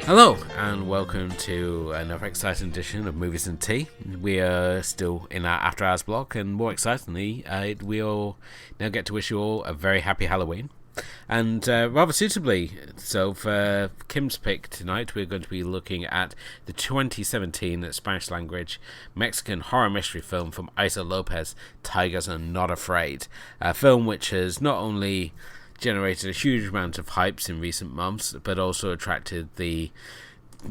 Hello, and welcome to another exciting edition of Movies and Tea. We are still in our After Hours block, and more excitingly, we all now get to wish you all a very happy Halloween. And rather suitably, so for Kim's pick tonight, we're going to be looking at the 2017 Spanish language Mexican horror mystery film from Issa López, Tigers Are Not Afraid. A film which has not only generated a huge amount of hypes in recent months, but also attracted the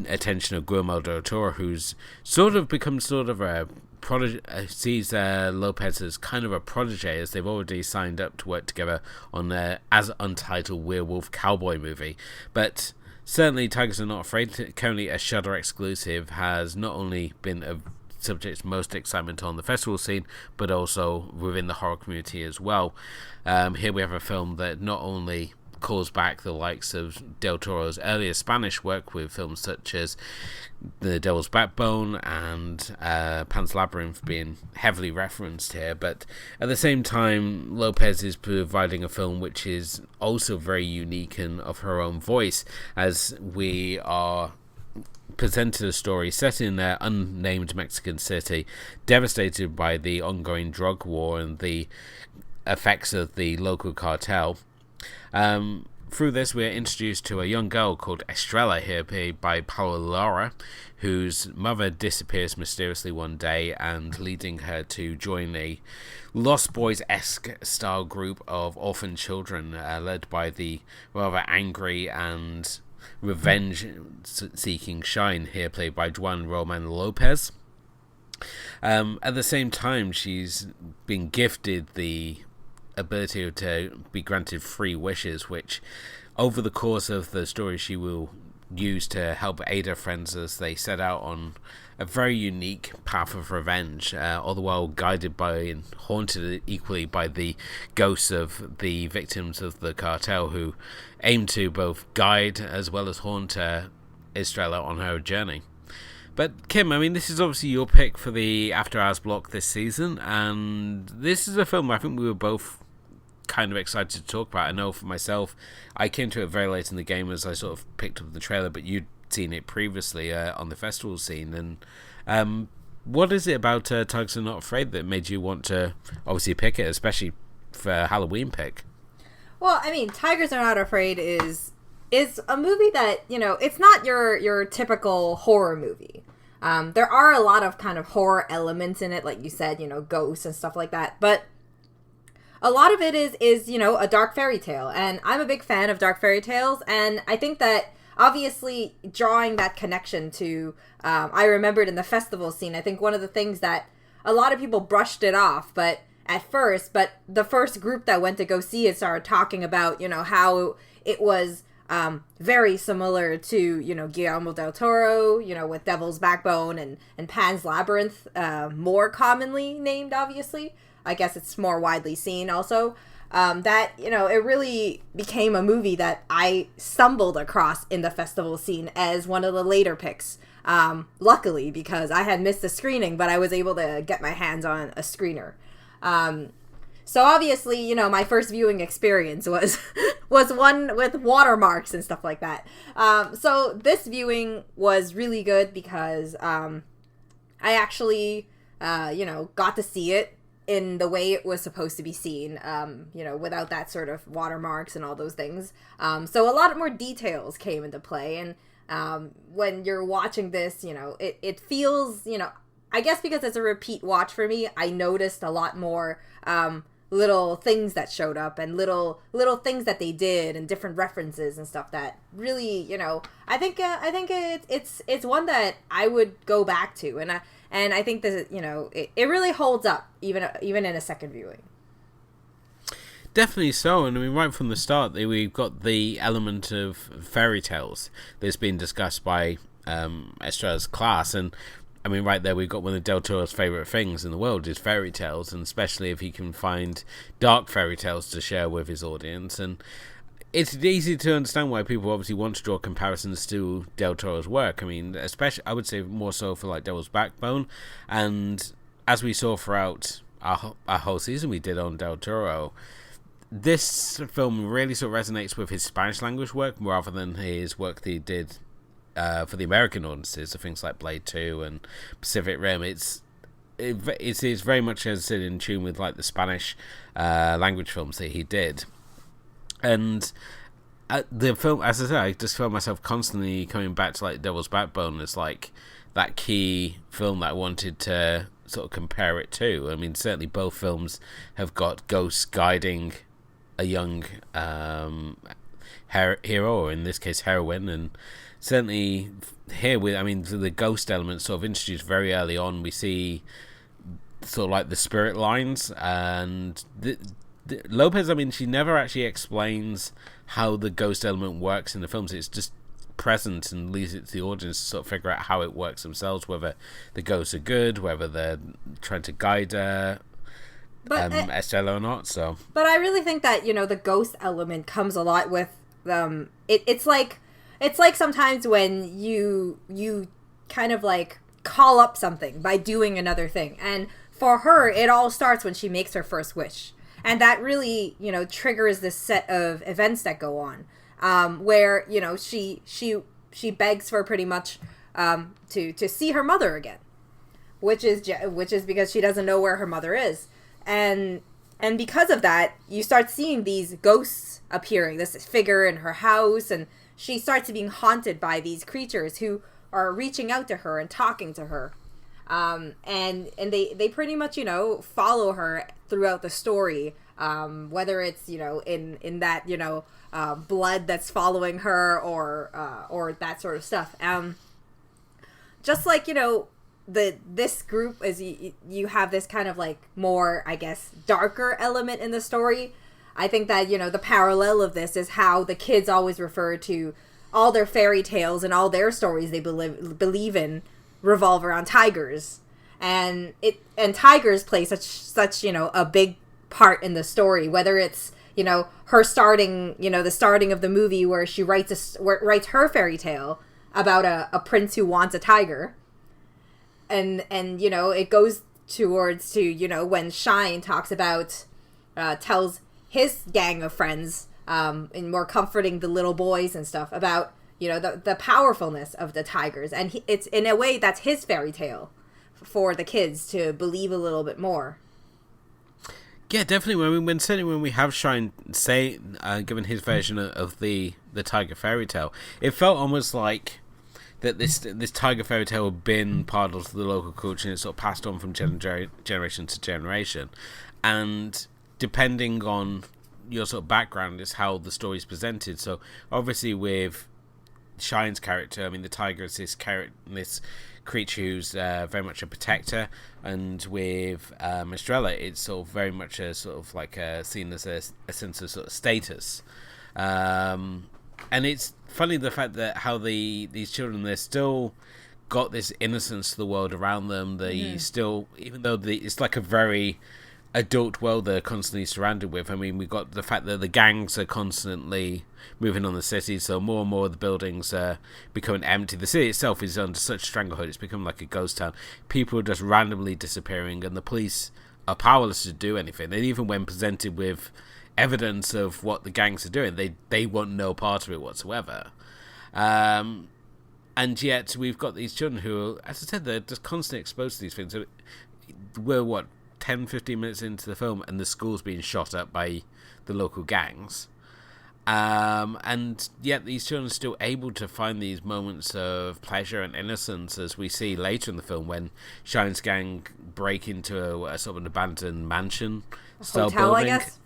attention of Guillermo del Toro, who's sort of become sort of a prodigy, sees Lopez as kind of a protege, as they've already signed up to work together on their as untitled Werewolf cowboy movie. But certainly Tigers Are Not Afraid, currently a Shudder exclusive, has not only been a subject's most excitement on the festival scene, but also within the horror community as well. Here we have a film that not only calls back the likes of Del Toro's earlier Spanish work with films such as The Devil's Backbone and Pan's Labyrinth being heavily referenced here, but at the same time Lopez is providing a film which is also very unique and of her own voice, as we are presented a story set in an unnamed Mexican city, devastated by the ongoing drug war and the effects of the local cartel. Through this, we're introduced to a young girl called Estrella, here played by Paula Lara, whose mother disappears mysteriously one day, and leading her to join a Lost Boys-esque style group of orphan children, led by the rather angry and revenge-seeking Shine, here played by Juan Roman Lopez. At the same time, she's been gifted the ability to be granted 3 wishes, which over the course of the story she will use to help aid her friends as they set out on a very unique path of revenge, all the while guided by and haunted equally by the ghosts of the victims of the cartel, who aim to both guide as well as haunt Estrella on her journey. But Kim, I mean, this is obviously your pick for the After Hours block this season, and this is a film I think we were both kind of excited to talk about. I know for myself, I came to it very late in the game as I sort of picked up the trailer, but you'd seen it previously on the festival scene. And what is it about Tigers Are Not Afraid that made you want to obviously pick it, especially for a Halloween pick? Well, I mean, Tigers Are Not Afraid is a movie that, you know, it's not your typical horror movie. There are a lot of kind of horror elements in it, like you said, you know, ghosts and stuff like that, but a lot of it is, you know, a dark fairy tale, and I'm a big fan of dark fairy tales, and I think that obviously drawing that connection to, I remembered in the festival scene, I think one of the things that a lot of people brushed it off, but the first group that went to go see it started talking about, you know, how it was very similar to, you know, Guillermo del Toro, you know, with Devil's Backbone and Pan's Labyrinth, more commonly named, obviously. I guess it's more widely seen also. That, you know, it really became a movie that I stumbled across in the festival scene as one of the later picks. Luckily, because I had missed the screening, but I was able to get my hands on a screener. So obviously, you know, my first viewing experience was one with watermarks and stuff like that. So this viewing was really good because I actually, you know, got to see it in the way it was supposed to be seen, you know, without that sort of watermarks and all those things. So a lot more details came into play. And when you're watching this, you know, it feels, you know, I guess because it's a repeat watch for me, I noticed a lot more little things that showed up and little things that they did and different references and stuff that really, you know, I think it's one that I would go back to, and I think that, you know, it really holds up even in a second viewing. Definitely so, and I mean, right from the start, we've got the element of fairy tales that's been discussed by Estrella's class, and I mean, right there, we've got one of Del Toro's favourite things in the world is fairy tales, and especially if he can find dark fairy tales to share with his audience. And it's easy to understand why people obviously want to draw comparisons to Del Toro's work. I mean, especially, I would say more so for like Devil's Backbone, and as we saw throughout our whole season we did on Del Toro, this film really sort of resonates with his Spanish language work rather than his work that he did for the American audiences, so things like Blade 2 and Pacific Rim, it's very much as in tune with like the Spanish language films that he did. And the film, as I said, I just found myself constantly coming back to like Devil's Backbone as like that key film that I wanted to sort of compare it to. I mean, certainly both films have got ghosts guiding a young hero, or in this case heroine, and certainly here with, I mean, the ghost element sort of introduced very early on. We see sort of like the spirit lines, and Lopez, I mean, she never actually explains how the ghost element works in the films. It's just present and leaves it to the audience to sort of figure out how it works themselves, whether the ghosts are good, whether they're trying to guide Estrella or not. So, but I really think that, you know, the ghost element comes a lot with it's like sometimes when you kind of like call up something by doing another thing, and for her it all starts when she makes her first wish, and that really, you know, triggers this set of events that go on, where, you know, she begs for pretty much to see her mother again, which is because she doesn't know where her mother is, and because of that you start seeing these ghosts appearing, this figure in her house, and she starts being haunted by these creatures who are reaching out to her and talking to her, and they pretty much, you know, follow her throughout the story, whether it's, you know, in that, you know, blood that's following her, or that sort of stuff. Just like, you know, this group is, you have this kind of like more, I guess, darker element in the story. I think that, you know, the parallel of this is how the kids always refer to all their fairy tales and all their stories they believe in revolve around tigers, and tigers play such, you know, a big part in the story, whether it's, you know, her starting, you know, the starting of the movie where she writes her fairy tale about a prince who wants a tiger, and you know, it goes towards to, you know, when Shine talks about tells his gang of friends, and more comforting the little boys and stuff about, you know, the powerfulness of the tigers, and it's in a way that's his fairy tale for the kids to believe a little bit more. Yeah, definitely. When we have Shine say, given his version of the tiger fairy tale, it felt almost like that this tiger fairy tale had been part of the local culture, and it's sort of passed on from generation to generation, and depending on your sort of background is how the story is presented. So obviously with Shine's character, I mean, the tiger is this creature who's very much a protector, and with Estrella, it's sort of very much a sort of like seen as a sense of sort of status, and it's funny the fact that how these children, they're still got this innocence to the world around them. They still, even though it's like a very adult world they're constantly surrounded with. I mean, we've got the fact that the gangs are constantly moving on the city, so more and more of the buildings are becoming empty. The city itself is under such stranglehold, it's become like a ghost town. People are just randomly disappearing, and the police are powerless to do anything. And even when presented with evidence of what the gangs are doing, they want no part of it whatsoever. And yet we've got these children who, as I said, they're just constantly exposed to these things. So we're 10-15 minutes into the film and the school's being shot up by the local gangs, and yet these children are still able to find these moments of pleasure and innocence, as we see later in the film when Shine's gang break into a sort of an abandoned mansion style hotel, building. I guess.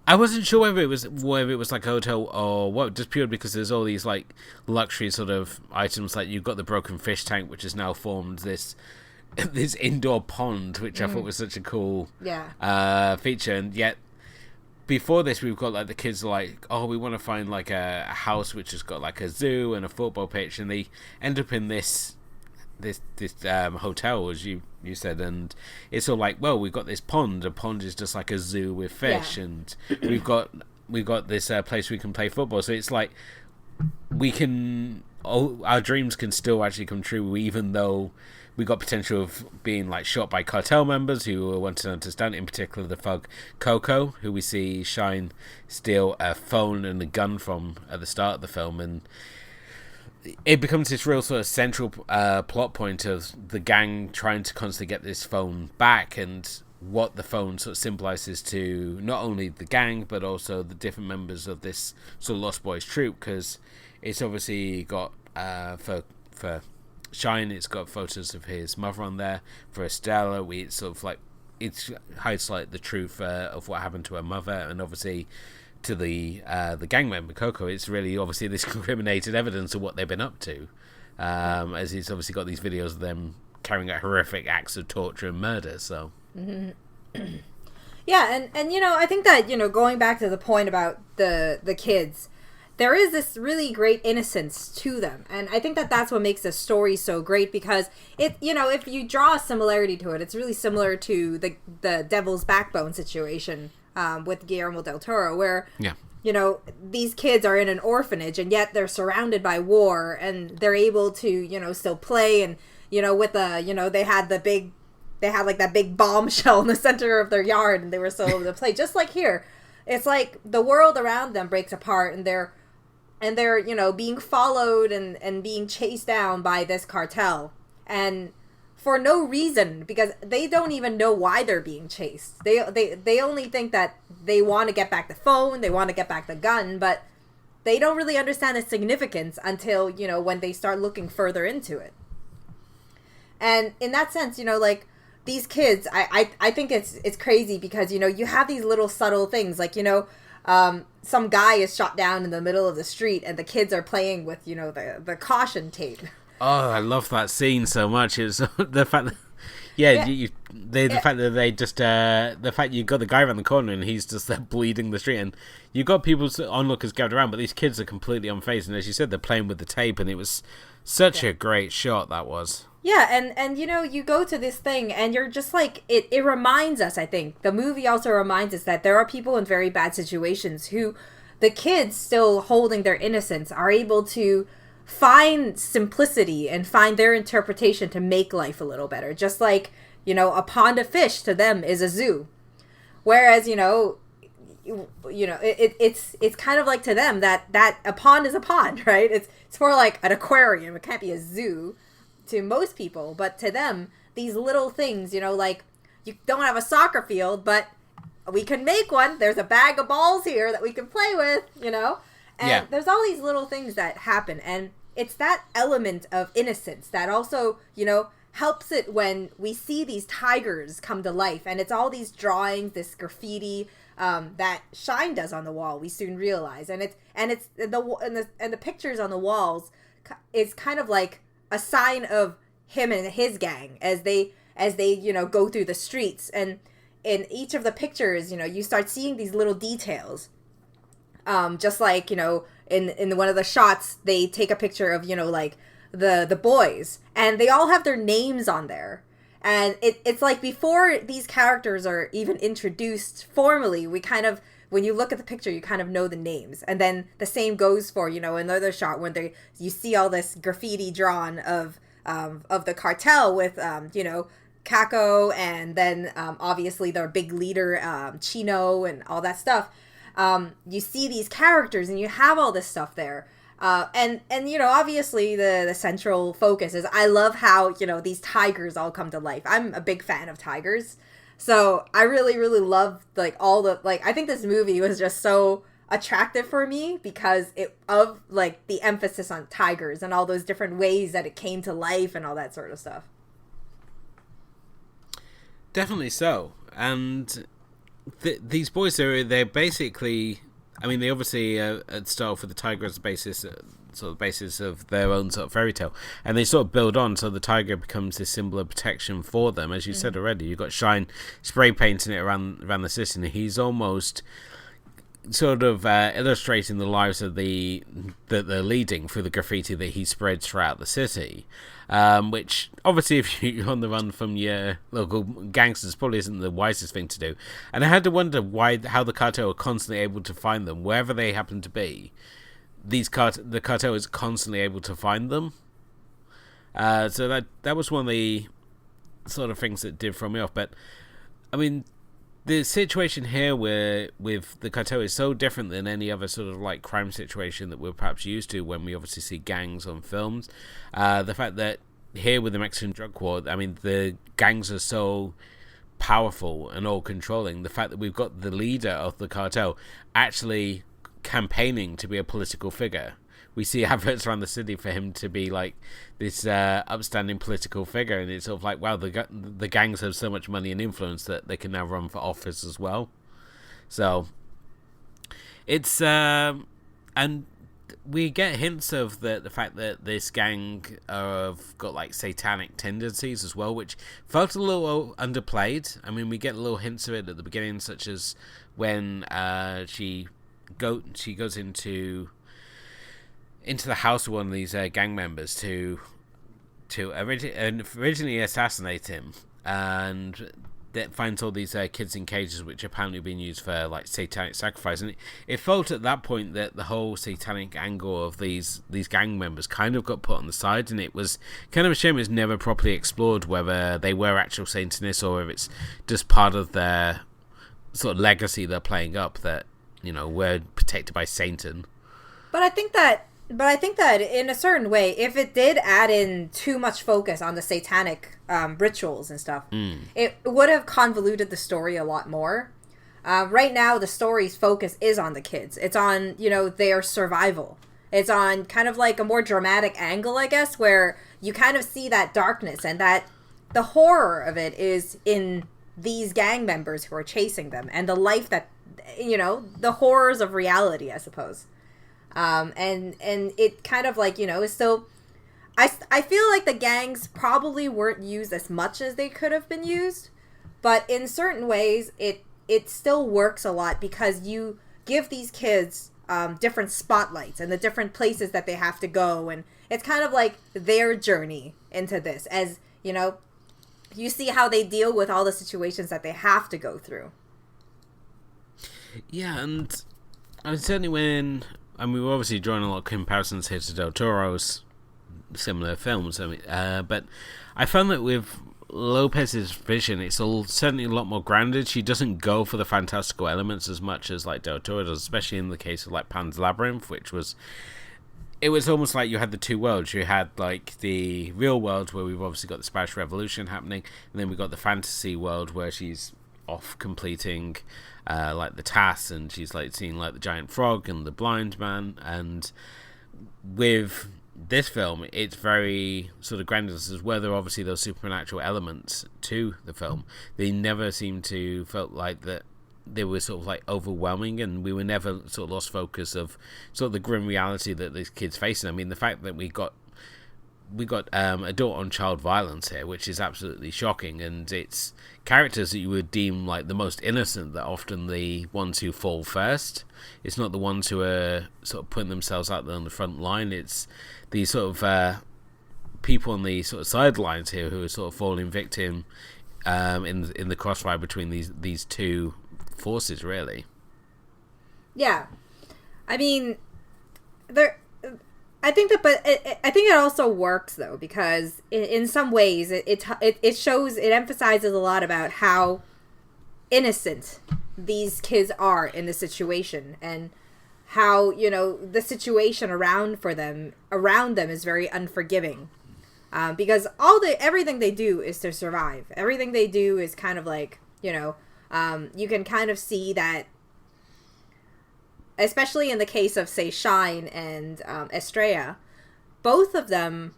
I wasn't sure whether it was like a hotel or what, just purely because there's all these like luxury sort of items, like you've got the broken fish tank, which has now formed this indoor pond, which I thought was such a cool feature. And yet before this, we've got like the kids are like, oh, we want to find like a house which has got like a zoo and a football pitch, and they end up in this hotel, as you said, and it's all like, well, we've got this pond. A pond is just like a zoo with fish, and we've got this place we can play football. So it's like our dreams can still actually come true, even though we got potential of being like shot by cartel members who want to understand, in particular the thug Coco, who we see Shine steal a phone and a gun from at the start of the film. And it becomes this real sort of central plot point of the gang trying to constantly get this phone back, and what the phone sort of symbolizes to not only the gang but also the different members of this sort of Lost Boys troupe, because it's obviously got for Shine, it's got photos of his mother on there. For Estrella, it's sort of like it hides like the truth of what happened to her mother, and obviously to the gang member Coco, it's really obviously this incriminated evidence of what they've been up to, as he's obviously got these videos of them carrying out horrific acts of torture and murder. So yeah, and I think that going back to the point about the kids, there is this really great innocence to them, and I think that that's what makes the story so great, because it if you draw a similarity to it, it's really similar to the Devil's Backbone situation with Guillermo del Toro, where these kids are in an orphanage and yet they're surrounded by war, and they're able to still play, and with they had like that big bombshell in the center of their yard, and they were still able to play. Just like here, it's like the world around them breaks apart, and they're being followed and being chased down by this cartel, and for no reason, because they don't even know why they're being chased. They only think that they want to get back the phone, they want to get back the gun, but they don't really understand the significance until when they start looking further into it. And in that sense, like these kids, I think it's crazy, because you have these little subtle things, like some guy is shot down in the middle of the street, and the kids are playing with the caution tape. Oh, I love that scene so much. It's the fact that the fact that they just the fact you got the guy around the corner and he's just there bleeding the street, and you got people onlookers gathered around, but these kids are completely unfazed, and as you said, they're playing with the tape, and it was such a great shot that was. Yeah, and you go to this thing and you're just like, it reminds us, I think, the movie also reminds us that there are people in very bad situations who, the kids still holding their innocence, are able to find simplicity and find their interpretation to make life a little better. Just like, a pond of fish to them is a zoo. Whereas, it's kind of like to them that a pond is a pond, right? It's more like an aquarium. It can't be a zoo to most people, but to them, these little things, like you don't have a soccer field, but we can make one. There's a bag of balls here that we can play with, and there's all these little things that happen, and it's that element of innocence that also, helps it when we see these tigers come to life, and it's all these drawings, this graffiti that Shine does on the wall. We soon realize, and the pictures on the walls is kind of like a sign of him and his gang as they go through the streets, and in each of the pictures you start seeing these little details, just like in one of the shots they take a picture of like the boys, and they all have their names on there, and it's like before these characters are even introduced formally, we kind of, when you look at the picture, you kind of know the names. And then the same goes for, another shot when you see all this graffiti drawn of the cartel with, Kako, and then obviously their big leader, Chino, and all that stuff. You see these characters and you have all this stuff there. And obviously the central focus is, I love how, these tigers all come to life. I'm a big fan of tigers. So I really, really love I think this movie was just so attractive for me because of the emphasis on tigers and all those different ways that it came to life and all that sort of stuff. Definitely so. And these boys they're basically, I mean, they obviously start off with the tiger as the basis, sort of basis of their own sort of fairy tale, and they sort of build on, so the tiger becomes this symbol of protection for them. As you said already, you've got Shine spray painting it around the city, and he's almost sort of illustrating the lives of that they're leading through the graffiti that he spreads throughout the city, which obviously if you're on the run from your local gangsters probably isn't the wisest thing to do. And I had to wonder how the cartel are constantly able to find them wherever they happen to be. The cartel is constantly able to find them, so that was one of the sort of things that did throw me off. But I mean, the situation here with the cartel is so different than any other sort of like crime situation that we're perhaps used to when we obviously see gangs on films. The fact that here with the Mexican drug war, I mean, the gangs are so powerful and all controlling. The fact that we've got the leader of the cartel actually campaigning to be a political figure. We see adverts around the city for him to be like this upstanding political figure, and it's sort of like, wow, the gangs have so much money and influence that they can now run for office as well. So it's and we get hints of the fact that this gang have got like satanic tendencies as well, which felt a little underplayed. I mean, we get little hints of it at the beginning, such as when she goes into the house of one of these gang members to originally assassinate him, and that finds all these kids in cages, which are apparently being used for like satanic sacrifice. And it felt at that point that the whole satanic angle of these gang members kind of got put on the side, and it was kind of a shame it's never properly explored whether they were actual Satanists or if it's just part of their sort of legacy they're playing up, that, you know, we're protected by Satan. But I think that in a certain way, if it did add in too much focus on the satanic rituals and stuff, it would have convoluted the story a lot more. Right now, the story's focus is on the kids. It's on, you know, their survival. It's on kind of like a more dramatic angle, I guess, where you kind of see that darkness, and that the horror of it is in these gang members who are chasing them, and the life that, you know, the horrors of reality, I suppose. And it kind of like, you know, is still, I feel like the gangs probably weren't used as much as they could have been used, but in certain ways it still works a lot because you give these kids different spotlights and the different places that they have to go, and it's kind of like their journey into this, as, you know, you see how they deal with all the situations that they have to go through. Yeah, and I mean, certainly when, I mean, we're obviously drawing a lot of comparisons here to Del Toro's similar films. I mean, but I found that with Lopez's vision, it's certainly a lot more grounded. She doesn't go for the fantastical elements as much as like Del Toro does, especially in the case of like Pan's Labyrinth, which was, it was almost like you had the two worlds. You had like the real world where we've obviously got the Spanish Revolution happening, and then we've got the fantasy world where she's off completing like the tasks, and she's like seeing like the giant frog and the blind man. And with this film, it's very sort of grounded, as where there are obviously those supernatural elements to the film. They never seem to felt like that they were sort of like overwhelming, and we were never sort of lost focus of sort of the grim reality that these kids facing. I mean, the fact that we got adult on child violence here, which is absolutely shocking, and it's characters that you would deem like the most innocent that are often the ones who fall first. It's not the ones who are sort of putting themselves out there on the front line. It's these sort of people on the sort of sidelines here who are sort of falling victim in the crossfire between these two forces, really. Yeah, I mean, I think that, but I think it also works though, because in some ways it shows, it emphasizes a lot about how innocent these kids are in the situation, and how, you know, the situation around them is very unforgiving, because everything they do is to survive. Everything they do is kind of like, you know, you can kind of see that, especially in the case of, say, Shine and Estrella, both of them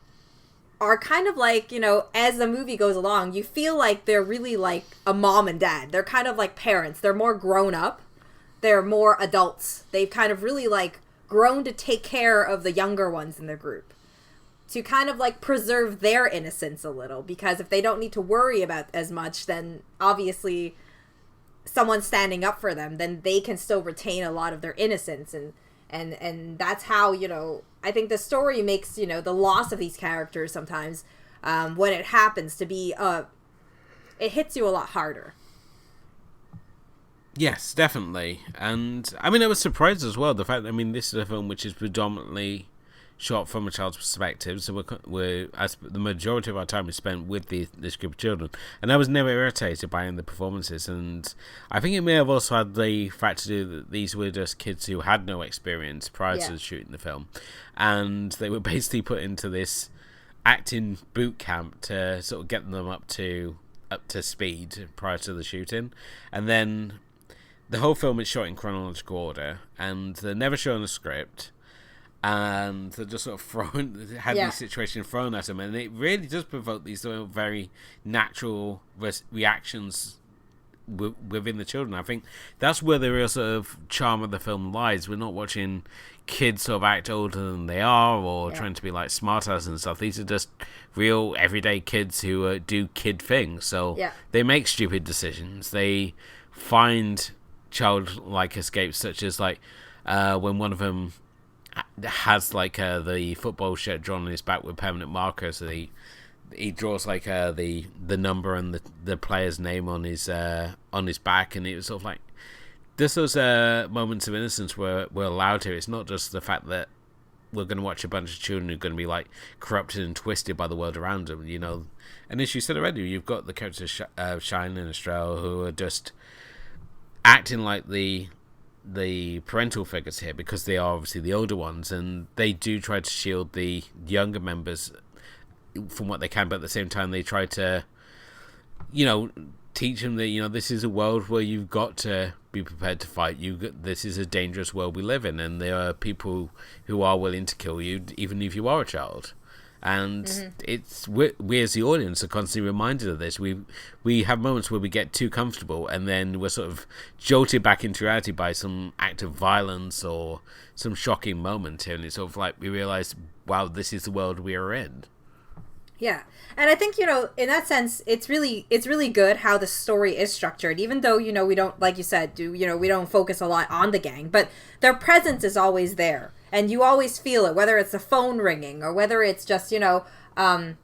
are kind of like, you know, as the movie goes along, you feel like they're really like a mom and dad. They're kind of like parents. They're more grown up. They're more adults. They've kind of really like grown to take care of the younger ones in their group, to kind of like preserve their innocence a little, because if they don't need to worry about as much, then obviously someone standing up for them, then they can still retain a lot of their innocence, and that's how, you know, I think the story makes, you know, the loss of these characters sometimes, when it happens to be, it hits you a lot harder. Yes, definitely. And I mean, I was surprised as well, the fact that, I mean, this is a film which is predominantly shot from a child's perspective, so we're as the majority of our time is spent with this group of children, and I was never irritated by any of the performances. And I think it may have also had the fact to do that these were just kids who had no experience prior to shooting the film, and they were basically put into this acting boot camp to sort of get them up to speed prior to the shooting. And then the whole film is shot in chronological order, and they're never shown a script, and they're just sort of these situations thrown at them, and it really does provoke these sort of very natural reactions within the children. I think that's where the real sort of charm of the film lies. We're not watching kids sort of act older than they are, or trying to be like smartasses and stuff. These are just real everyday kids who do kid things. So they make stupid decisions. They find childlike escapes, such as like when one of them has like the football shirt drawn on his back with permanent markers, so he draws like the number and the player's name on his back, and it was sort of like just those moments of innocence we're allowed here. It's not just the fact that we're going to watch a bunch of children who are going to be like corrupted and twisted by the world around them, you know. And as you said already, you've got the characters Shine and Estrella who are just acting like the parental figures here, because they are obviously the older ones, and they do try to shield the younger members from what they can, but at the same time they try to, you know, teach them that, you know, this is a world where you've got to be prepared to fight. This is a dangerous world we live in, and there are people who are willing to kill you even if you are a child. And it's we as the audience are constantly reminded of this. We have moments where we get too comfortable, and then we're sort of jolted back into reality by some act of violence or some shocking moment, and it's sort of like we realize, wow, this is the world we are in. Yeah, and I think, you know, in that sense, it's really good how the story is structured, even though, you know, we don't, like you said, we don't focus a lot on the gang, but their presence is always there, and you always feel it, whether it's the phone ringing or whether it's just, them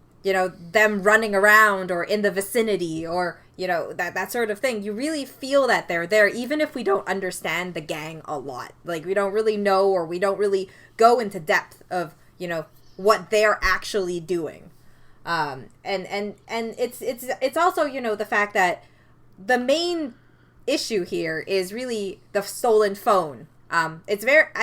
running around or in the vicinity, or, you know, that sort of thing. You really feel that they're there, even if we don't understand the gang a lot. Like, we don't really know, or we don't really go into depth of, you know, what they're actually doing. And it's also, you know, the fact that the main issue here is really the stolen phone. I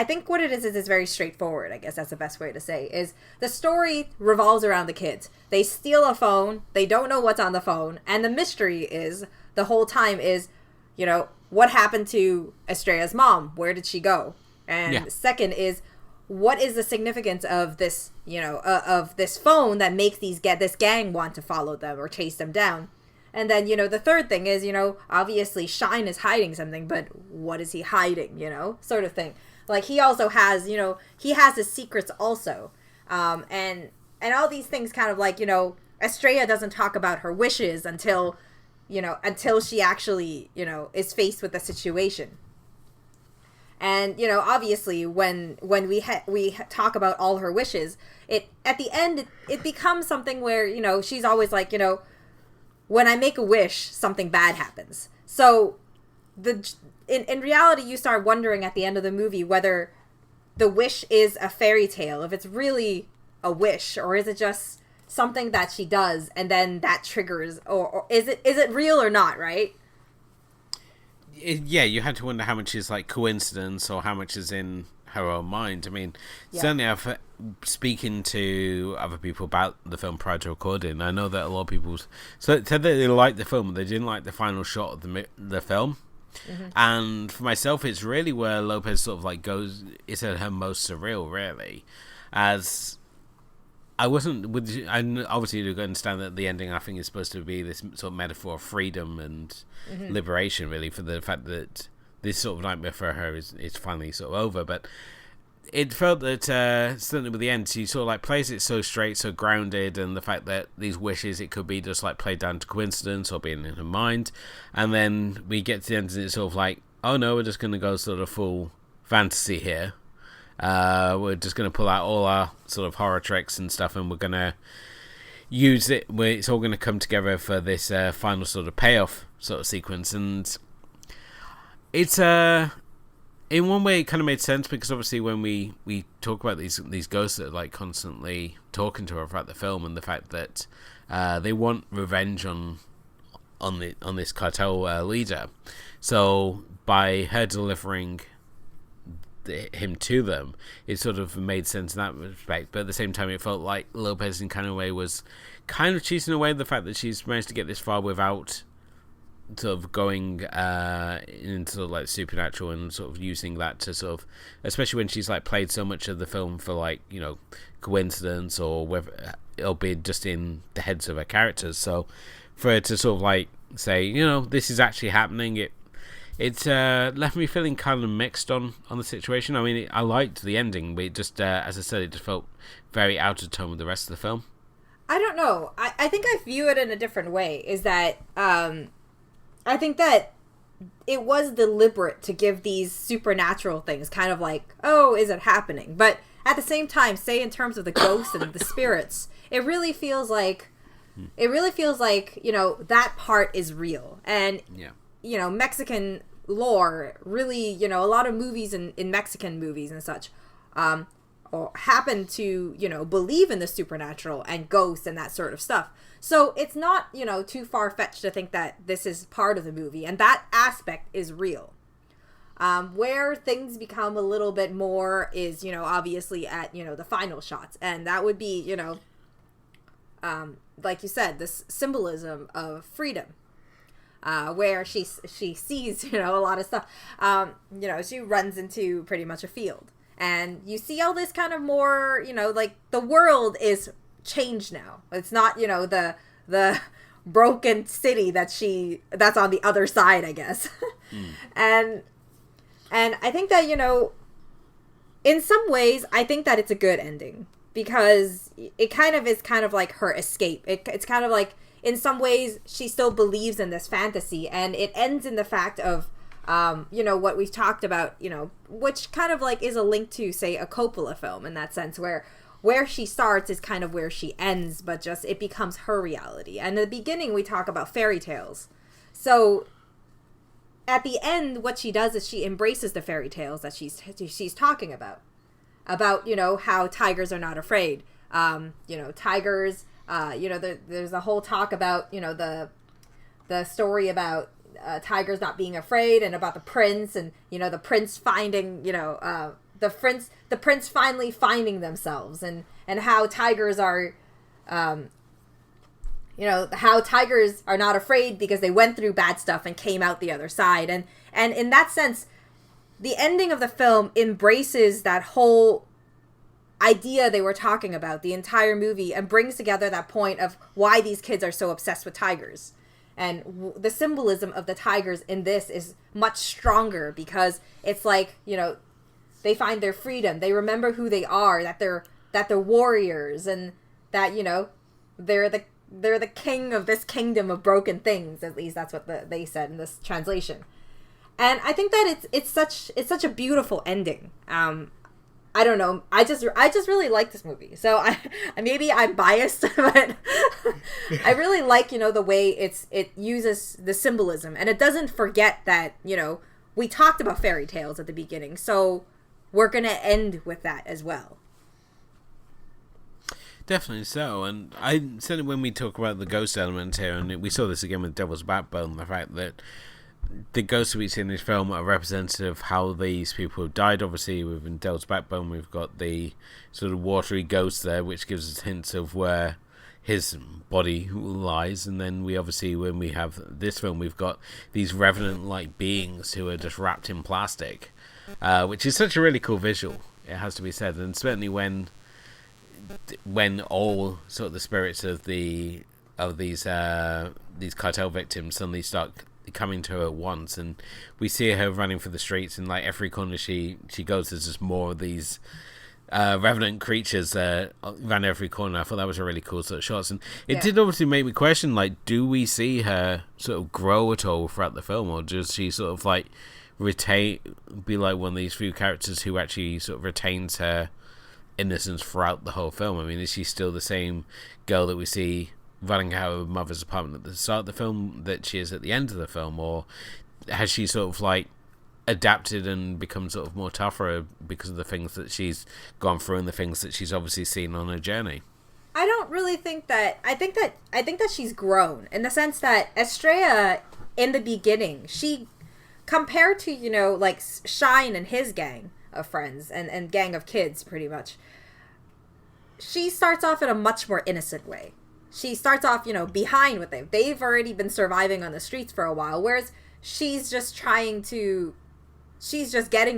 think what it is very straightforward. I guess that's the best way to say, is the story revolves around the kids. They steal a phone, they don't know what's on the phone, and the mystery is, the whole time is, you know, what happened to Estrella's mom? Where did she go? And second is, what is the significance of this, you know, of this phone that makes this gang want to follow them or chase them down? And then, you know, the third thing is, you know, obviously Shine is hiding something, but what is he hiding, you know, sort of thing. Like, he also has, you know, he has his secrets also. And all these things kind of like, you know, Estrella doesn't talk about her wishes until she actually, you know, is faced with the situation. And, you know, obviously when we talk about all her wishes, at the end it becomes something where, you know, she's always like, you know, when I make a wish, something bad happens. So in reality, you start wondering at the end of the movie whether the wish is a fairy tale, if it's really a wish, or is it just something that she does and then that triggers, or is it real or not, right? You had to wonder how much is like coincidence or how much is in her own mind. I mean, certainly I've speaking to other people about the film prior to recording, I know that a lot of people said that they liked the film, but they didn't like the final shot of the film. And for myself, it's really where Lopez sort of like goes, it's at her most surreal, really, as I obviously you understand that the ending, I think, is supposed to be this sort of metaphor of freedom and liberation, really, for the fact that this sort of nightmare for her is finally sort of over. But it felt that certainly with the end, she sort of like plays it so straight, so grounded, and the fact that these wishes, it could be just like played down to coincidence or being in her mind, and then we get to the end and it's sort of like, oh no, we're just going to go sort of full fantasy here. We're just going to pull out all our sort of horror tricks and stuff, and we're going to use it. It's all going to come together for this final sort of payoff sort of sequence, and it's in one way, it kind of made sense because obviously when we talk about these ghosts that are like constantly talking to her throughout the film, and the fact that they want revenge on this cartel leader, so by her delivering him to them, it sort of made sense in that respect. But at the same time, it felt like Lopez in kind of way was kind of cheating away the fact that she's managed to get this far without sort of going into like supernatural and sort of using that to sort of, especially when she's like played so much of the film for like, you know, coincidence or whether it'll be just in the heads of her characters. So for her to sort of like say, you know, this is actually happening, it left me feeling kind of mixed on the situation. I mean, I liked the ending, but it just, as I said, it just felt very out of tone with the rest of the film. I don't know. I think I view it in a different way, is that I think that it was deliberate to give these supernatural things kind of like, oh, is it happening? But at the same time, say in terms of the ghosts and the spirits, it really feels like, you know, that part is real. And, you know, Mexican lore really, you know, a lot of movies in Mexican movies and such or happen to, you know, believe in the supernatural and ghosts and that sort of stuff. So it's not, you know, too far-fetched to think that this is part of the movie, and that aspect is real. Where things become a little bit more is, you know, obviously at, you know, the final shots, and that would be, you know, like you said, this symbolism of freedom, where she sees, you know, a lot of stuff. You know, she runs into pretty much a field, and you see all this kind of more, you know, like the world is changed now. It's not, you know, the broken city that's on the other side, I guess. And I think that, you know, in some ways, I think that it's a good ending, because it kind of is kind of like her escape. It's kind of like, in some ways, she still believes in this fantasy, and it ends in the fact of, you know, what we've talked about, you know, which kind of like is a link to, say, a Coppola film in that sense, where she starts is kind of where she ends, but just it becomes her reality. And in the beginning, we talk about fairy tales. So at the end, what she does is she embraces the fairy tales that she's talking about, you know, how tigers are not afraid. You know, tigers, you know, there's a whole talk about, you know, the story about tigers not being afraid, and about the prince, and, you know, the prince finding, you know, the prince finally finding themselves, and how tigers are, you know, how tigers are not afraid because they went through bad stuff and came out the other side. And in that sense, the ending of the film embraces that whole idea they were talking about the entire movie, and brings together that point of why these kids are so obsessed with tigers. And the symbolism of the tigers in this is much stronger, because it's like, you know, they find their freedom. They remember who they are, that they're warriors, and that, you know, they're the king of this kingdom of broken things. At least that's what they said in this translation. And I think that it's such a beautiful ending. I don't know. I just really like this movie. So maybe I'm biased, but I really like, you know, the way it uses the symbolism, and it doesn't forget that, you know, we talked about fairy tales at the beginning. So we're going to end with that as well. Definitely so. And I said when we talk about the ghost element here, and we saw this again with Devil's Backbone, the fact that the ghosts we see in this film are representative of how these people have died. Obviously, within Devil's Backbone, we've got the sort of watery ghost there, which gives us hints of where his body lies. And then we obviously, when we have this film, we've got these revenant-like beings who are just wrapped in plastic. Which is such a really cool visual, it has to be said. And certainly when all sort of the spirits of these cartel victims suddenly start coming to her at once, and we see her running through the streets, and like every corner she goes, there's just more of these revenant creatures around every corner. I thought that was a really cool sort of shots, and it did obviously make me question, like, do we see her sort of grow at all throughout the film, or does she sort of like be like one of these few characters who actually sort of retains her innocence throughout the whole film? I mean, is she still the same girl that we see running out of her mother's apartment at the start of the film that she is at the end of the film, or has she sort of like adapted and become sort of more tougher because of the things that she's gone through and the things that she's obviously seen on her journey. I don't really think that. I think that she's grown in the sense that Estrella, in the beginning, she, compared to, you know, like Shine and his gang of friends and gang of kids, pretty much, she starts off in a much more innocent way. She starts off, you know, behind what they've already been surviving on the streets for a while, whereas she's just getting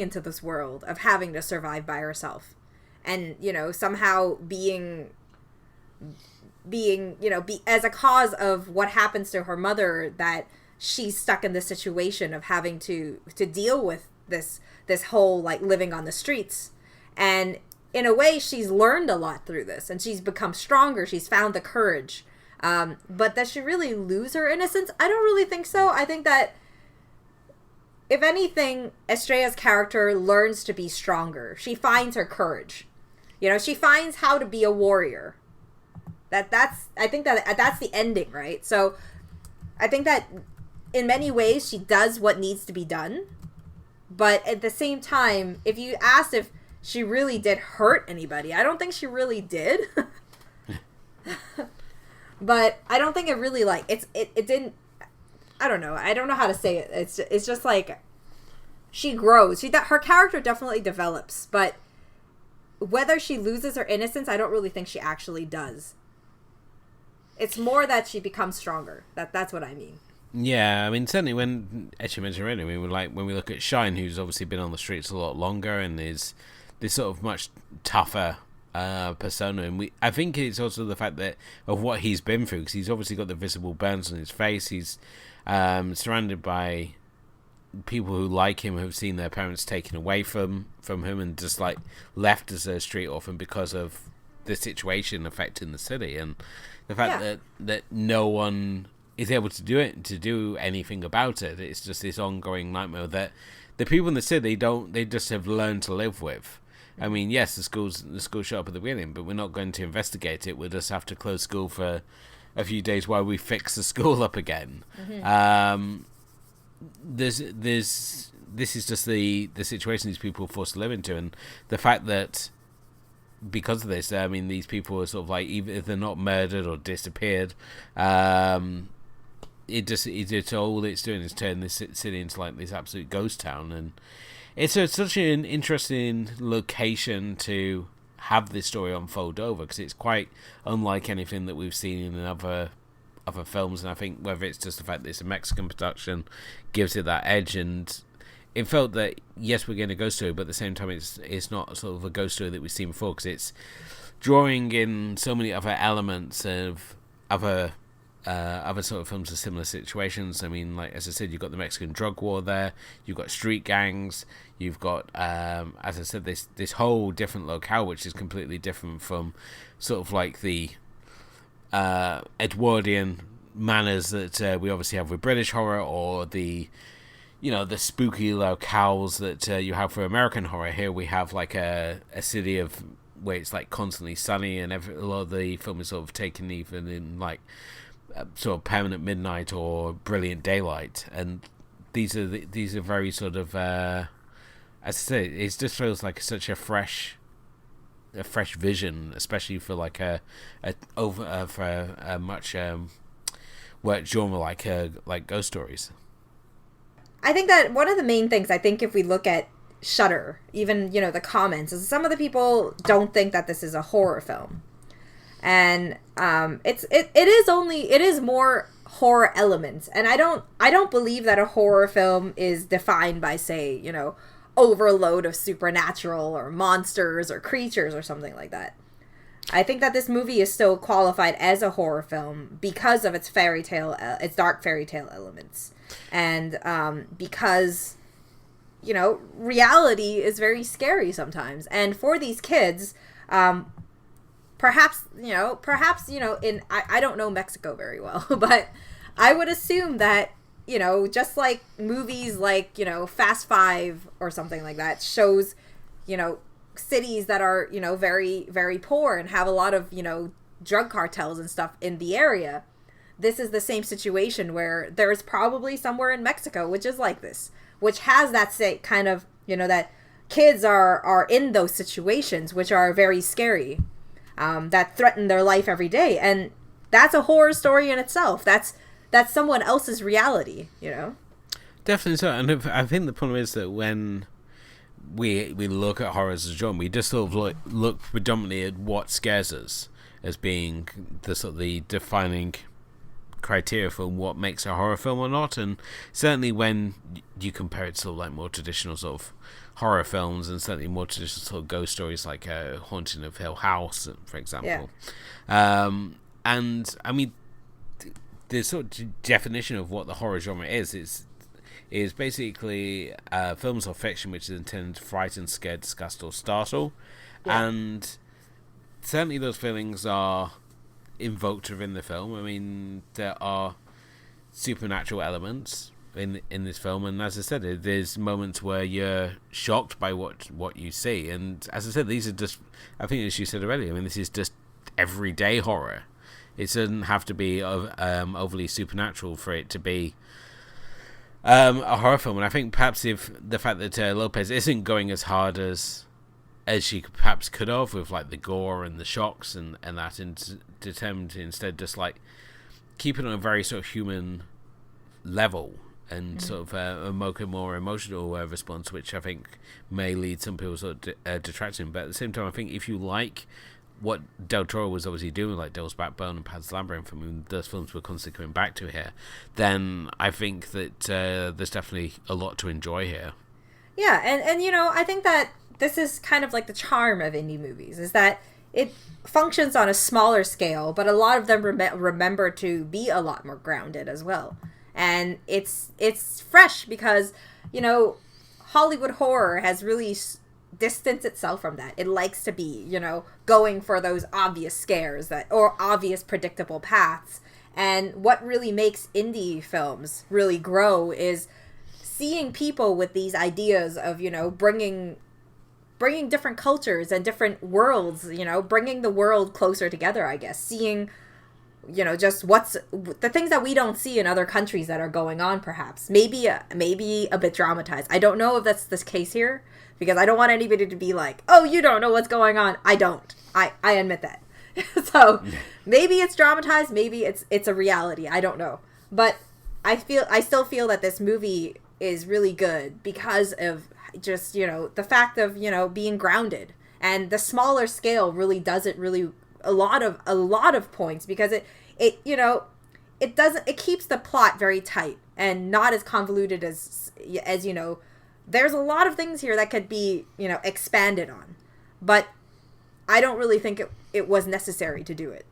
into this world of having to survive by herself, and, you know, somehow being you know, as a cause of what happens to her mother, that she's stuck in this situation of having to deal with this whole, like, living on the streets. And in a way, she's learned a lot through this, and she's become stronger. She's found the courage. But does she really lose her innocence? I don't really think so. I think that, if anything, Estrella's character learns to be stronger. She finds her courage. You know, she finds how to be a warrior. I think that's the ending, right? So I think that in many ways she does what needs to be done. But at the same time, if you asked if she really did hurt anybody, I don't think she really did. But I don't think it really, like, it didn't, I don't know. I don't know how to say it. It's just like she grows. Her character definitely develops, but whether she loses her innocence, I don't really think she actually does. It's more that she becomes stronger. That's what I mean. Yeah, I mean, certainly when, as you mentioned earlier, when we look at Shine, who's obviously been on the streets a lot longer and is this sort of much tougher persona, and I think it's also the fact that of what he's been through, because he's obviously got the visible burns on his face. He's surrounded by people who like him, who've seen their parents taken away from him and just, like, left as a street orphan because of the situation affecting the city, and the fact that no one is able to do anything about it. It's just this ongoing nightmare that the people in the city they just have learned to live with. I mean, yes, the school shut up at the beginning, but we're not going to investigate it. We'll just have to close school for a few days while we fix the school up again. Mm-hmm. This is just the situation these people are forced to live into, and the fact that because of this, I mean, these people are sort of like, even if they're not murdered or disappeared, it's all it's doing is turn this city into, like, this absolute ghost town. And it's such an interesting location to have this story unfold over, because it's quite unlike anything that we've seen in other films. And I think whether it's just the fact that it's a Mexican production gives it that edge, and it felt that, yes, we're getting a ghost story, but at the same time it's not sort of a ghost story that we've seen before, because it's drawing in so many other elements of other sort of films of similar situations. I mean, like, as I said, you've got the Mexican drug war there, you've got street gangs, you've got, as I said, this whole different locale, which is completely different from sort of like the Edwardian manners that we obviously have with British horror, or the, you know, the spooky locales that you have for American horror. Here we have, like, a city of where it's, like, constantly sunny, and a lot of the film is sort of taken even in, like, sort of permanent midnight or brilliant daylight. And these are very sort of as I say, it just feels like such a fresh vision, especially for, like, for a much worked genre like ghost stories. I think that one of the main things, I think, if we look at Shudder, even, you know, the comments, is some of the people don't think that this is a horror film. And it is more horror elements. And I don't believe that a horror film is defined by, say, you know, overload of supernatural or monsters or creatures or something like that. I think that this movie is still qualified as a horror film because of its its dark fairy tale elements. And because, you know, reality is very scary sometimes. And for these kids, perhaps, you know, I don't know Mexico very well, but I would assume that, you know, just like movies like, you know, Fast Five or something like that shows, you know, cities that are, you know, very, very poor and have a lot of, you know, drug cartels and stuff in the area. This is the same situation where there's probably somewhere in Mexico which is like this, which has that kind of, that kids are in those situations, which are very scary, that threaten their life every day. And that's a horror story in itself. That's someone else's reality, Definitely so. And I think the problem is that when we look at horror as a genre, we just sort of look predominantly at what scares us as being the sort of the defining criteria for what makes a horror film or not. And certainly when you compare it to sort of like more traditional sort of horror films, and certainly more traditional sort of ghost stories like Haunting of Hill House, for example. Yeah. And I mean, the sort of definition of what the horror genre is basically films or fiction which is intended to frighten, scare, disgust, or startle. Yeah. And certainly those feelings are invoked within the film. I mean, there are supernatural elements in this film, and as I said, there's moments where you're shocked by what you see. And as I said, these are just, I think as you said already, I mean, this is just everyday horror. It doesn't have to be overly supernatural for it to be a horror film. And I think perhaps if the fact that Lopez isn't going as hard as she perhaps could have with like the gore and the shocks and that, and determined to instead just like keep it on a very sort of human level and sort of a more emotional response, which I think may lead some people sort of detracting. But at the same time, I think if you like what Del Toro was obviously doing, like Devil's Backbone and Pan's Labyrinth, I mean, those films we're constantly coming back to here, then I think that there's definitely a lot to enjoy here. Yeah, and I think that this is kind of like the charm of indie movies, is that it functions on a smaller scale, but a lot of them remember to be a lot more grounded as well. And it's fresh because, Hollywood horror has really distance itself from that. It likes to be, going for those obvious scares or obvious predictable paths. And what really makes indie films really grow is seeing people with these ideas of, bringing different cultures and different worlds, bringing the world closer together, I guess. Seeing, just what's the things that we don't see in other countries that are going on, perhaps. Maybe a bit dramatized. I don't know if that's the case here, because I don't want anybody to be like, oh, you don't know what's going on. I don't. I admit that. So maybe it's dramatized. Maybe it's a reality. I don't know. But I still feel that this movie is really good because of just, the fact of, being grounded. And the smaller scale really does it really a lot of points, because it keeps the plot very tight and not as convoluted as there's a lot of things here that could be, expanded on. But I don't really think it was necessary to do it.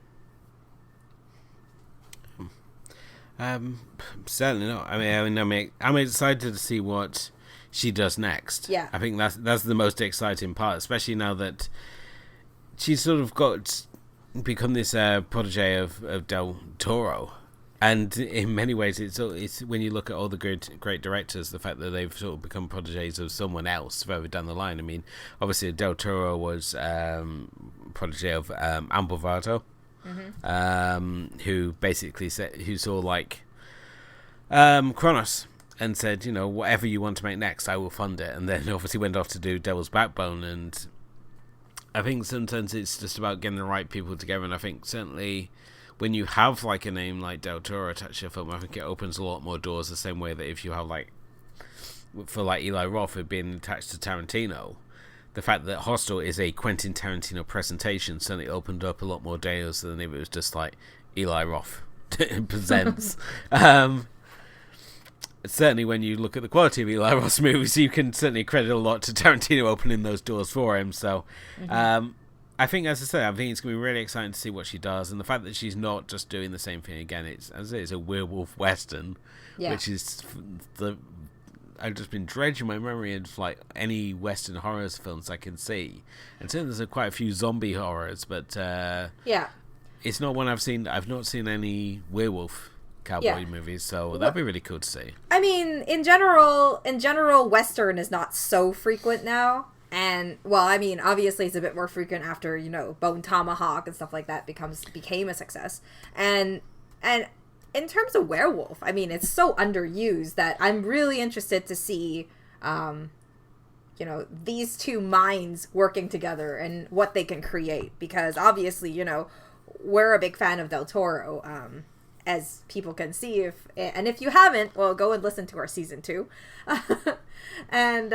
Certainly not. I mean, I'm excited to see what she does next. Yeah. I think that's the most exciting part, especially now that she's sort of become this protege of Del Toro. And in many ways, it's when you look at all the great directors, the fact that they've sort of become proteges of someone else further down the line. I mean, obviously Del Toro was protege of Ambovato, who basically who saw like Kronos and said, whatever you want to make next, I will fund it. And then obviously went off to do Devil's Backbone. And I think sometimes it's just about getting the right people together. And I think certainly when you have like a name like Del Toro attached to a film, I think it opens a lot more doors, the same way that if you have like, for like Eli Roth had been attached to Tarantino, the fact that Hostel is a Quentin Tarantino presentation certainly opened up a lot more doors than if it was just like Eli Roth presents. Certainly when you look at the quality of Eli Roth's movies, you can certainly credit a lot to Tarantino opening those doors for him. So I think, as I said, I think it's going to be really exciting to see what she does, and the fact that she's not just doing the same thing again. It's a werewolf western, which is I've just been dredging my memory of like any western horror films I can see, and certainly there's quite a few zombie horrors, but it's not one I've seen. I've not seen any werewolf cowboy movies, so that'd be really cool to see. I mean, in general, western is not so frequent now. And, well, I mean, obviously it's a bit more frequent after, Bone Tomahawk and stuff like that became a success. And in terms of Werewolf, I mean, it's so underused that I'm really interested to see, these two minds working together and what they can create. Because obviously, we're a big fan of Del Toro, as people can see. If you haven't, well, go and listen to our season 2. And,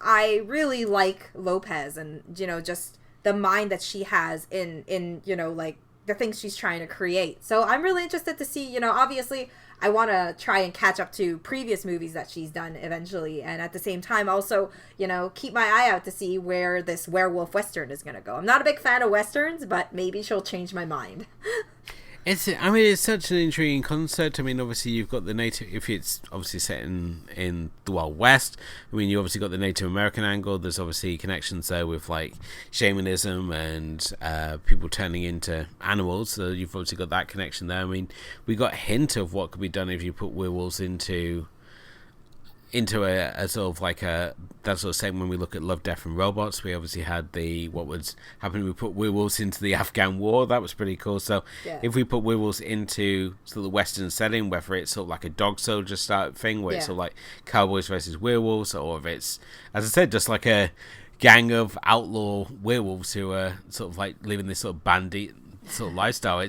I really like Lopez and, just the mind that she has in like the things she's trying to create. So I'm really interested to see, obviously I want to try and catch up to previous movies that she's done eventually. And at the same time, also, keep my eye out to see where this werewolf Western is going to go. I'm not a big fan of Westerns, but maybe she'll change my mind. It's such an intriguing concept. I mean, obviously you've got the native, if it's obviously set in the Wild West, I mean, you obviously got the Native American angle. There's obviously connections there with like shamanism and people turning into animals. So you've obviously got that connection there. I mean, we got a hint of what could be done if you put werewolves into a sort of like that sort of segment. When we look at Love, Death and Robots, we obviously had what would happen if we put werewolves into the Afghan war. That was pretty cool. So if we put werewolves into sort of the Western setting, whether it's sort of like a dog soldier style thing where it's sort of like cowboys versus werewolves, or if it's, as I said, just like a gang of outlaw werewolves who are sort of like living this sort of bandit sort of lifestyle,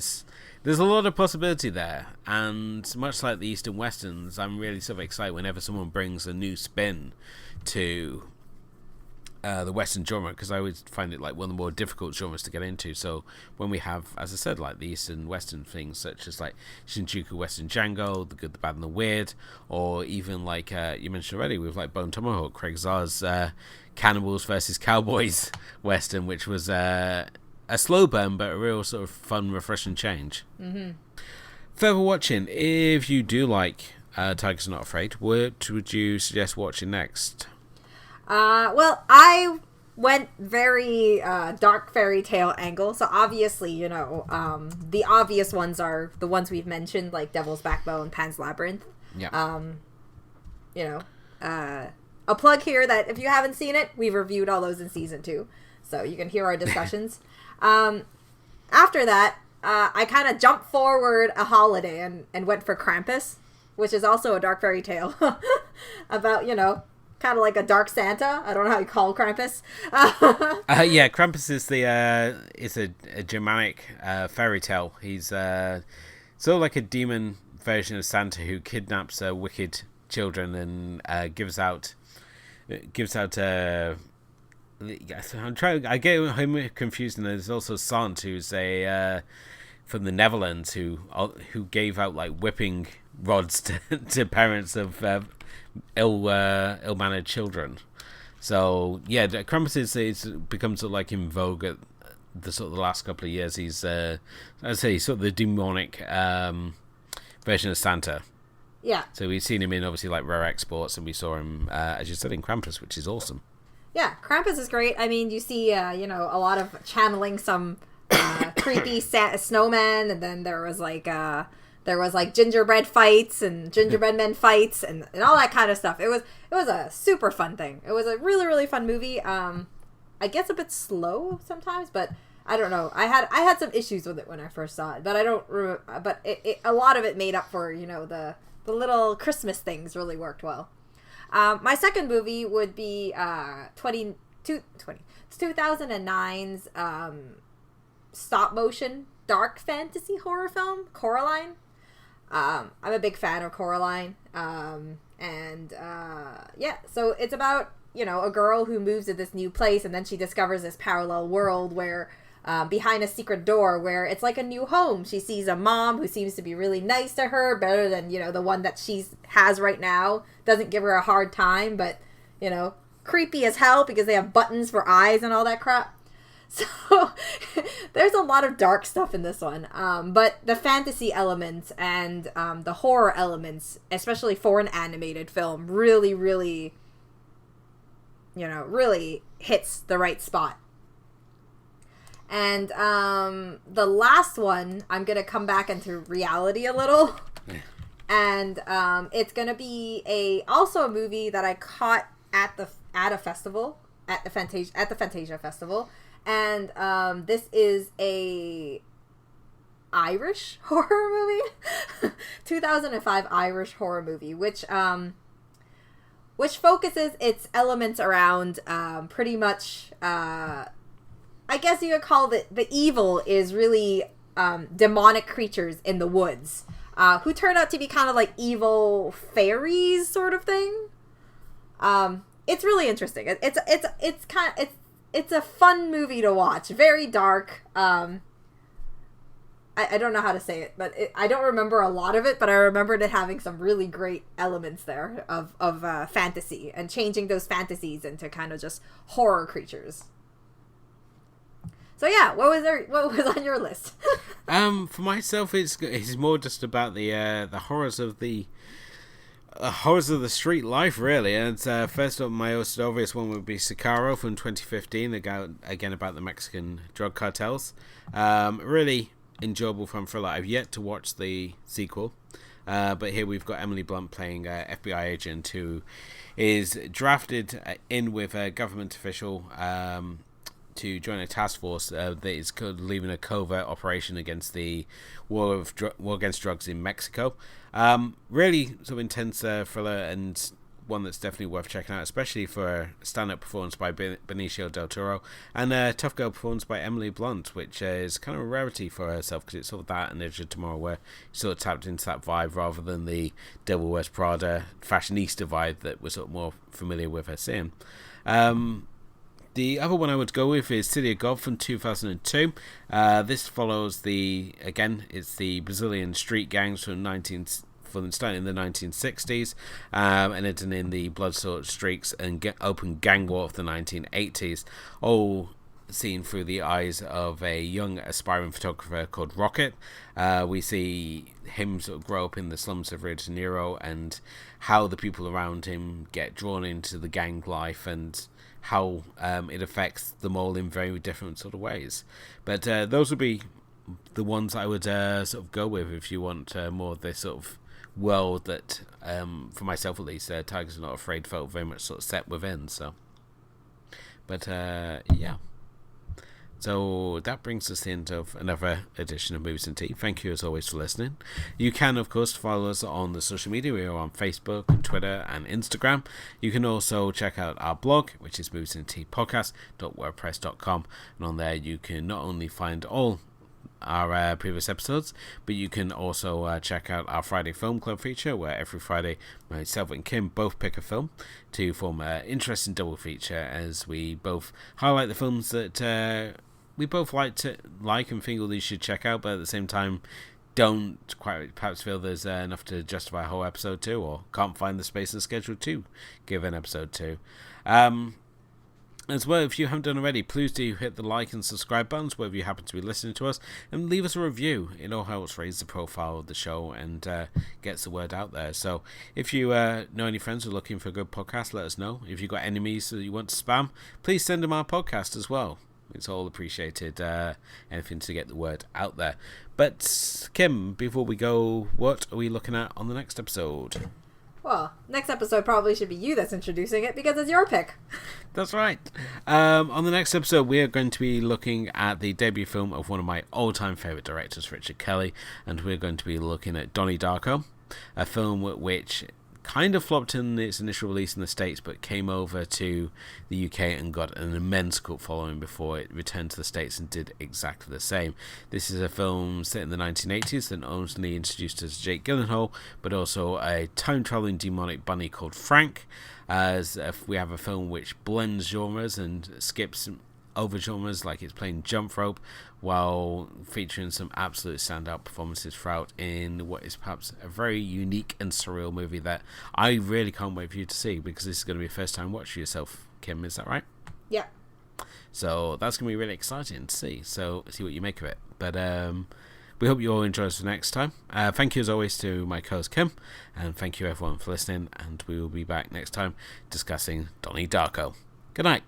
there's a lot of possibility there. And much like the Eastern Westerns, I'm really sort of excited whenever someone brings a new spin to the Western genre, because I always find it like one of the more difficult genres to get into. So when we have, as I said, like the Eastern Western things such as like Shinjuku Western Django, The Good, the Bad and the Weird, or even like you mentioned already with like Bone Tomahawk, Craig Zar's Cannibals versus Cowboys Western, which was a slow burn but a real sort of fun, refreshing change. Mm-hmm. Further watching, if you do like Tigers Are Not Afraid, what would you suggest watching next? Well, I went very dark fairy tale angle, so obviously, the obvious ones are the ones we've mentioned, like Devil's Backbone, Pan's Labyrinth. Yeah. A plug here that if you haven't seen it, we've reviewed all those in season 2, so you can hear our discussions. After that, I kind of jumped forward a holiday and went for Krampus, which is also a dark fairy tale about, kind of like a dark Santa. I don't know how you call Krampus. Krampus is a Germanic fairy tale. He's sort of like a demon version of Santa who kidnaps wicked children and gives out. I get him confused, and there's also Sant, who's from the Netherlands, who gave out like whipping rods to parents of ill-mannered children. So Krampus is become sort of like in vogue at the sort of the last couple of years. He's I'd say sort of the demonic version of Santa. Yeah. So we've seen him in obviously like Rare Exports, and we saw him as you said in Krampus, which is awesome. Yeah, Krampus is great. I mean, you see, a lot of channeling some creepy snowman, and then there was like gingerbread fights and gingerbread men fights and all that kind of stuff. It was a super fun thing. It was a really, really fun movie. I guess a bit slow sometimes, but I don't know. I had some issues with it when I first saw it, but I don't. But a lot of it made up for the little Christmas things really worked well. My second movie would be 2009's stop motion dark fantasy horror film, Coraline. I'm a big fan of Coraline. So it's about, a girl who moves to this new place, and then she discovers this parallel world where behind a secret door where it's like a new home. She sees a mom who seems to be really nice to her, better than, the one that she has right now. Doesn't give her a hard time, but, creepy as hell because they have buttons for eyes and all that crap. So there's a lot of dark stuff in this one. But the fantasy elements and the horror elements, especially for an animated film, really, really, really hits the right spot. And the last one, I'm going to come back into reality a little. And it's going to be also a movie that I caught at a festival, at the Fantasia Festival. And this is a Irish horror movie. 2005 Irish horror movie, which focuses its elements around pretty much, I guess you could call it the evil is really demonic creatures in the woods who turn out to be kind of like evil fairies sort of thing. It's really interesting. It's a fun movie to watch. Very dark. I don't know how to say it, but I don't remember a lot of it, but I remembered it having some really great elements there of fantasy and changing those fantasies into kind of just horror creatures. So yeah, what was on your list? For myself, it's more just about the horrors of the street life, really. And first up, my most obvious one would be Sicario from 2015, again about the Mexican drug cartels. Really enjoyable film thriller. I've yet to watch the sequel, but here we've got Emily Blunt playing an FBI agent who is drafted in with a government official to join a task force that is leading a covert operation against the war against drugs in Mexico. Really sort of intense thriller, and one that's definitely worth checking out, especially for a stand-up performance by Benicio del Toro and a tough girl performance by Emily Blunt, which is kind of a rarity for herself because it's sort of that and Edge of Tomorrow where she sort of tapped into that vibe rather than the Devil Wears Prada fashionista vibe that we're sort of more familiar with her seeing. The other one I would go with is City of God from 2002. This follows it's the Brazilian street gangs from starting in the 1960s and ending in the blood-soaked streaks and open gang war of the 1980s, all seen through the eyes of a young aspiring photographer called Rocket. We see him sort of grow up in the slums of Rio de Janeiro and how the people around him get drawn into the gang life and how it affects them all in very different sort of ways. But those would be the ones I would sort of go with if you want more of this sort of world that, for myself at least, Tigers Are Not Afraid felt very much sort of set within. So, but yeah. So that brings us to the end of another edition of Movies and Tea. Thank you as always for listening. You can of course follow us on the social media. We are on Facebook and Twitter and Instagram. You can also check out our blog, which is moviesandteapodcast.wordpress.com, and on there you can not only find all our previous episodes, but you can also check out our Friday Film Club feature, where every Friday myself and Kim both pick a film to form an interesting double feature as we both highlight the films that we both like and think all these should check out, but at the same time don't quite perhaps feel there's enough to justify a whole episode to, or can't find the space in the schedule to give an episode to. As well, if you haven't done already, please do hit the like and subscribe buttons wherever you happen to be listening to us, and leave us a review. It all helps raise the profile of the show and gets the word out there. So if you know any friends who are looking for a good podcast, let us know. If you've got enemies that you want to spam, please send them our podcast as well. It's all appreciated, anything to get the word out there. But Kim, before we go, what are we looking at on the next episode? Well, next episode probably should be you that's introducing it because it's your pick. That's right. On the next episode, we are going to be looking at the debut film of one of my all-time favourite directors, Richard Kelly, and we're going to be looking at Donnie Darko, a film which kind of flopped in its initial release in the States, but came over to the UK and got an immense cult following before it returned to the States and did exactly the same. This is a film set in the 1980s that not only introduced us to Jake Gyllenhaal, but also a time-traveling demonic bunny called Frank, as if we have a film which blends genres and skips over genres like it's playing jump rope, while featuring some absolute standout performances throughout in what is perhaps a very unique and surreal movie that I really can't wait for you to see, because this is going to be a first time watch for yourself, Kim, is that right? Yeah. So that's going to be really exciting to see what you make of it. But we hope you all enjoy us for next time. Thank you as always to my co-host Kim, and thank you everyone for listening, and we will be back next time discussing Donnie Darko. Good night.